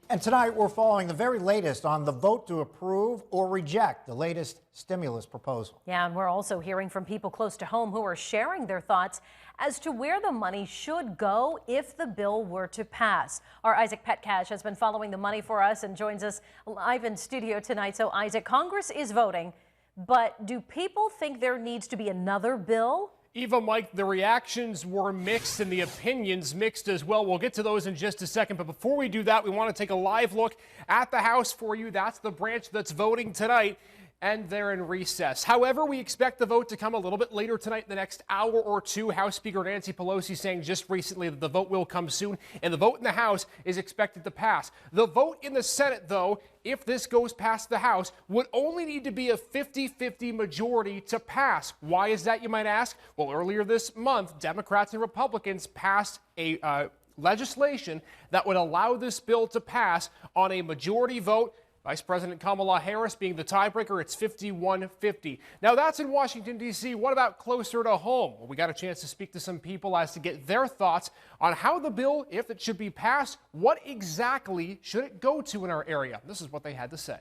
And tonight we're following the very latest on the vote to approve or reject the latest stimulus proposal. Yeah, and we're also hearing from people close to home who are sharing their thoughts as to where the money should go if the bill were to pass. Our Isaac Petcash has been following the money for us and joins us live in studio tonight. So Isaac, Congress is voting, but do people think there needs to be another bill? Eva, Mike, the reactions were mixed and the opinions mixed as well. We'll get to those in just a second. But before we do that, we want to take a live look at the House for you. That's the branch that's voting tonight, and they're in recess. However, we expect the vote to come a little bit later tonight in the next hour or two. House Speaker Nancy Pelosi saying just recently that the vote will come soon, and the vote in the House is expected to pass. The vote in the Senate, though, if this goes past the House, would only need to be a 50-50 majority to pass. Why is that, you might ask? Well, earlier this month, Democrats and Republicans passed a legislation that would allow this bill to pass on a majority vote. Vice President Kamala Harris being the tiebreaker, it's 51-50. Now that's in Washington, D.C. What about closer to home? Well, we got a chance to speak to some people as to get their thoughts on how the bill, if it should be passed, what exactly should it go to in our area? This is what they had to say.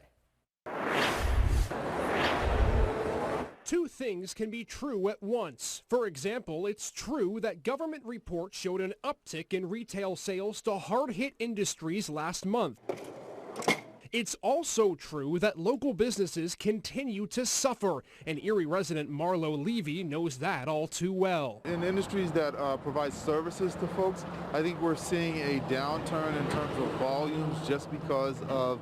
Two things can be true at once. For example, it's true that government reports showed an uptick in retail sales to hard-hit industries last month. It's also true that local businesses continue to suffer, and Erie resident Marlo Levy knows that all too well. In industries that provide services to folks, I think we're seeing a downturn in terms of volumes just because of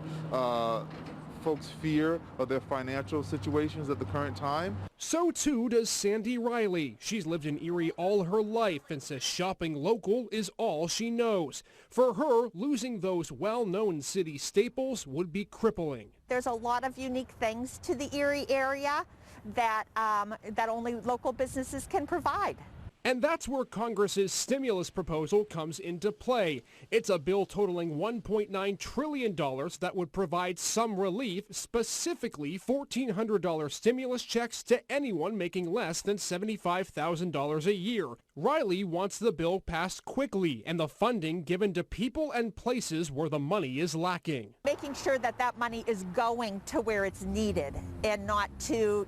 folks' fear of their financial situations at the current time. So too does Sandy Riley. She's lived in Erie all her life and says shopping local is all she knows. For her, losing those well-known city staples would be crippling. There's a lot of unique things to the Erie area that only local businesses can provide. And that's where Congress's stimulus proposal comes into play. It's a bill totaling $1.9 trillion that would provide some relief, specifically $1,400 stimulus checks to anyone making less than $75,000 a year. Riley wants the bill passed quickly and the funding given to people and places where the money is lacking. Making sure that that money is going to where it's needed and not to,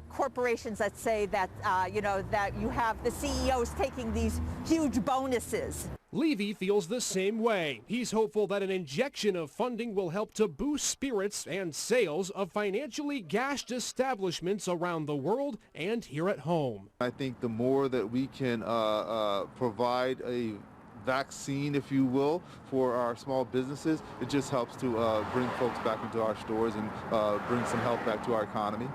corporations that say that, that you have the CEOs taking these huge bonuses. Levy feels the same way. He's hopeful that an injection of funding will help to boost spirits and sales of financially gashed establishments around the world and here at home. I think the more that we can provide a vaccine, if you will, for our small businesses, it just helps to bring folks back into our stores and bring some health back to our economy.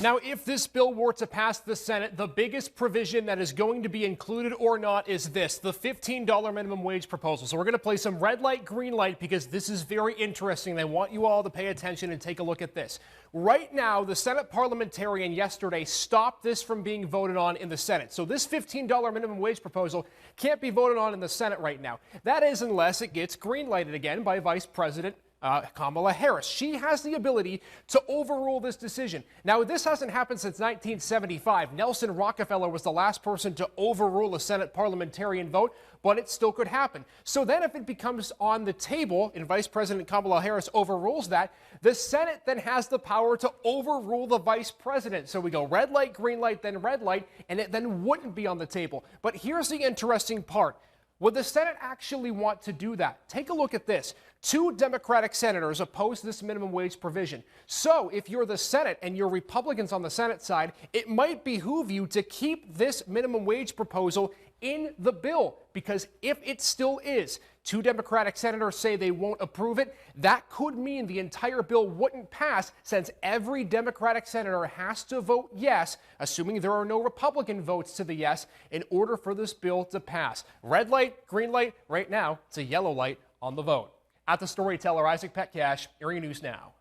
Now, if this bill were to pass the Senate, the biggest provision that is going to be included or not is this, the $15 minimum wage proposal. So we're going to play some red light, green light, because this is very interesting. I want you all to pay attention and take a look at this. Right now, the Senate parliamentarian yesterday stopped this from being voted on in the Senate. So this $15 minimum wage proposal can't be voted on in the Senate right now. That is unless it gets green lighted again by Vice President Kamala Harris. She has the ability to overrule this decision. Now, this hasn't happened since 1975. Nelson Rockefeller was the last person to overrule a Senate parliamentarian vote, but it still could happen. So then if it becomes on the table and Vice President Kamala Harris overrules that, the Senate then has the power to overrule the Vice President. So we go red light, green light, then red light, and it then wouldn't be on the table. But here's the interesting part. Would the Senate actually want to do that? Take a look at this. 2 Democratic senators oppose this minimum wage provision. So if you're the Senate and you're Republicans on the Senate side, it might behoove you to keep this minimum wage proposal in the bill, because if it still is, 2 Democratic senators say they won't approve it, that could mean the entire bill wouldn't pass, since every Democratic senator has to vote yes, assuming there are no Republican votes to the yes, in order for this bill to pass. Red light, green light, right now it's a yellow light on the vote. At the Storyteller, Isaac Petcash, Erie News Now.